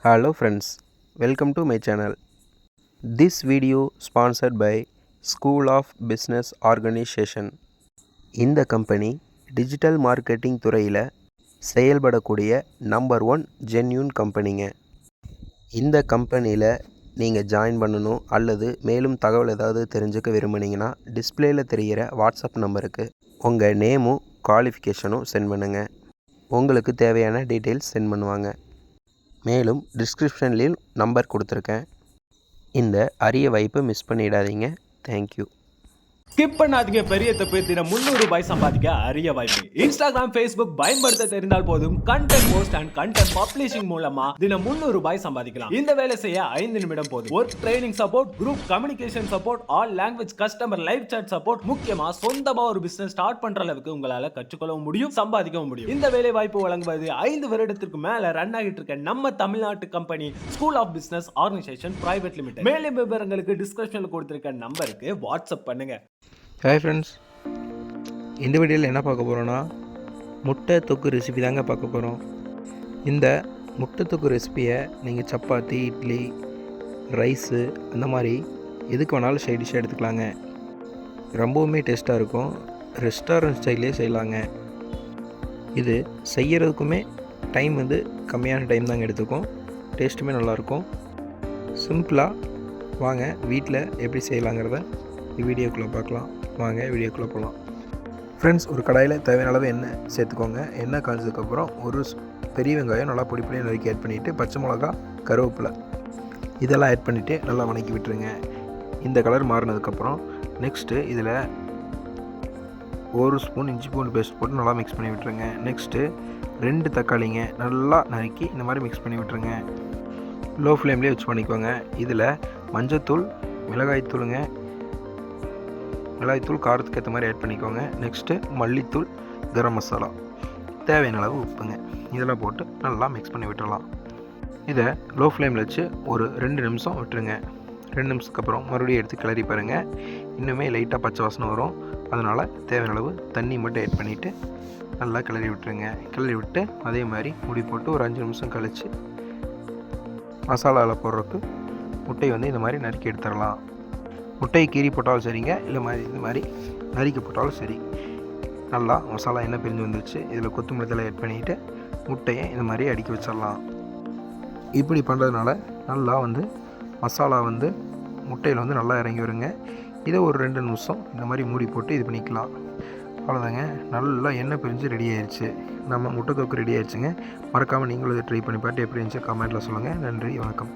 Hello friends, welcome to my channel. This video sponsored by School of Business Organization. இந்த company digital marketing துறையில் செயல்படக்கூடிய number 1 genuine கம்பெனிங்க. இந்த கம்பெனியில் நீங்கள் join பண்ணணும் அல்லது மேலும் தகவல் ஏதாவது தெரிஞ்சுக்க விரும்புனீங்கன்னா டிஸ்பிளேயில் தெரிகிற வாட்ஸ்அப் நம்பருக்கு உங்கள் நேமும் குவாலிஃபிகேஷனும் சென்ட் பண்ணுங்கள். உங்களுக்கு தேவையான டீட்டெயில்ஸ் சென்ட் பண்ணுவாங்க. மேலும் டிஸ்கிரிப்ஷன்லேயும் நம்பர் கொடுத்துருக்கேன். இந்த அரிய வாய்ப்பை மிஸ் பண்ணிடாதீங்க. தேங்க்யூ. ஸ்கிப் பண்ணாதீங்க. பெரிய தப்பு. தினம் 300 ரூபாய் சம்பாதிக்க அரிய வாய்ப்பு. இன்ஸ்டாகிராம், ஃபேஸ்புக் பயன்படுத்த தெரிந்தால் போதும் content post and content publishing மூலமா தினம் 300 ரூபாய் சம்பாதிக்கலாம். இந்த வேலை செய்ய 5 நிமிடம் போதும். Work training support, group communication support, all language customer live chat support, முக்கியமா சொந்தமா ஒரு பிசினஸ் ஸ்டார்ட் பண்ற அளவுக்கு உங்களால கற்றுக்கொள்ளவும் முடியும், சம்பாதிக்கவும் முடியும். இந்த வேலை வாய்ப்பு வழங்குவது 5 வருடத்திற்கு மேல ரன் ஆகிட்டு இருக்க நம்ம தமிழ்நாட்டு company school of business organisation private limited. மேலும் விவரங்களுக்கு டிஸ்கிரிப்ஷன்ல கொடுத்திருக்க நம்பருக்கு வாட்ஸ்அப் பண்ணுங்க. ஹாய் ஃப்ரெண்ட்ஸ், இந்த வீடியோவில் என்ன பார்க்க போகிறோன்னா முட்டை தொக்கு ரெசிபி தாங்க பார்க்க போகிறோம். இந்த முட்டை தொக்கு ரெசிபியை நீங்கள் சப்பாத்தி, இட்லி, ரைஸு அந்த மாதிரி எதுக்கு வேணாலும் சைட் டிஷ்ஷாக எடுத்துக்கலாங்க. ரொம்பவுமே டேஸ்ட்டாக இருக்கும். ரெஸ்டாரண்ட் ஸ்டைல்லே செய்யலாங்க. இது செய்கிறதுக்குமே டைம் கம்மியான டைம் தாங்க எடுத்துக்கும். டேஸ்ட்டுமே நல்லாயிருக்கும். சிம்பிளாக வாங்க வீட்டில் எப்படி செய்யலாங்கிறத வீடியோக்குள்ளே பார்க்கலாம். வாங்க வீடியோக்குள்ளே போகலாம். ஃப்ரெண்ட்ஸ், ஒரு கடாயில் தேவையான அளவு எண்ணெய் சேர்த்துக்கோங்க. எண்ணெய் காய்ச்சதுக்கப்புறம் ஒரு பெரிய வெங்காயம் நல்லா பொடி பொடியாக நறுக்கி ஆட் பண்ணிவிட்டு பச்சை மிளகா, கருவேப்பிலை இதெல்லாம் ஆட் பண்ணிவிட்டு நல்லா வணக்கி விட்டுருங்க. இந்த கலர் மாறினதுக்கப்புறம் நெக்ஸ்ட்டு இதில் 1 ஸ்பூன் இஞ்சி பூண்டு பேஸ்ட் போட்டு நல்லா மிக்ஸ் பண்ணி விட்டுருங்க. நெக்ஸ்ட்டு 2 தக்காளிங்க நல்லா நறுக்கி இந்த மாதிரி மிக்ஸ் பண்ணி விட்டுருங்க. லோ ஃப்ளேம்லேயே வச்சு பண்ணிக்கோங்க. இதில் மஞ்சத்தூள், மிளகாய்த்தூளுங்க, மிளகாய்த்தூள் காரத்துக்கு ஏற்ற மாதிரி ஆட் பண்ணிக்கோங்க. நெக்ஸ்ட்டு மல்லித்தூள், கரம் மசாலா, தேவையான அளவு உப்புங்க, இதெல்லாம் போட்டு நல்லா மிக்ஸ் பண்ணி விட்டுடலாம். இதை லோ ஃப்ளேமில் வச்சு ஒரு 2 நிமிஷம் விட்டுருங்க. 2 நிமிஷத்துக்கு அப்புறம் மறுபடியும் எடுத்து கிளறி பாருங்கள். இன்னுமே லைட்டாக பச்சை வாசனை வரும். அதனால் தேவையான அளவு தண்ணி மட்டும் ஆட் பண்ணிவிட்டு நல்லா கிளறி விட்டுருங்க. கிளறி விட்டு அதே மாதிரி முடி போட்டு ஒரு 5 நிமிஷம் கழித்து மசாலாவில் போடுறதுக்கு முட்டையை இந்த மாதிரி நறுக்கி எடுத்துடலாம். முட்டையை கீறி போட்டாலும் சரிங்க, இல்லை இந்த மாதிரி நறுக்கி போட்டாலும் சரி. நல்லா மசாலா எண்ணெய் பிரிஞ்சு வந்துருச்சு. இதில் கொத்தமல்லி தழை ஆட் பண்ணிவிட்டு முட்டையை இந்த மாதிரி அடுக்கி வச்சிடலாம். இப்படி பண்ணுறதுனால நல்லா மசாலா முட்டையில் நல்லா இறங்கி வருங்க. இதை ஒரு 2 நிமிஷம் இந்த மாதிரி மூடி போட்டு இது பண்ணிக்கலாம். அவ்வளோதாங்க, நல்லா எண்ணெய் பிரிஞ்சு ரெடி ஆயிடுச்சு. நம்ம முட்டை தொக்கு ரெடி ஆயிடுச்சுங்க. மறக்காமல் நீங்களும் இதை ட்ரை பண்ணி பார்த்து எப்படி இருந்துச்சு கமெண்ட்டில் சொல்லுங்கள். நன்றி, வணக்கம்.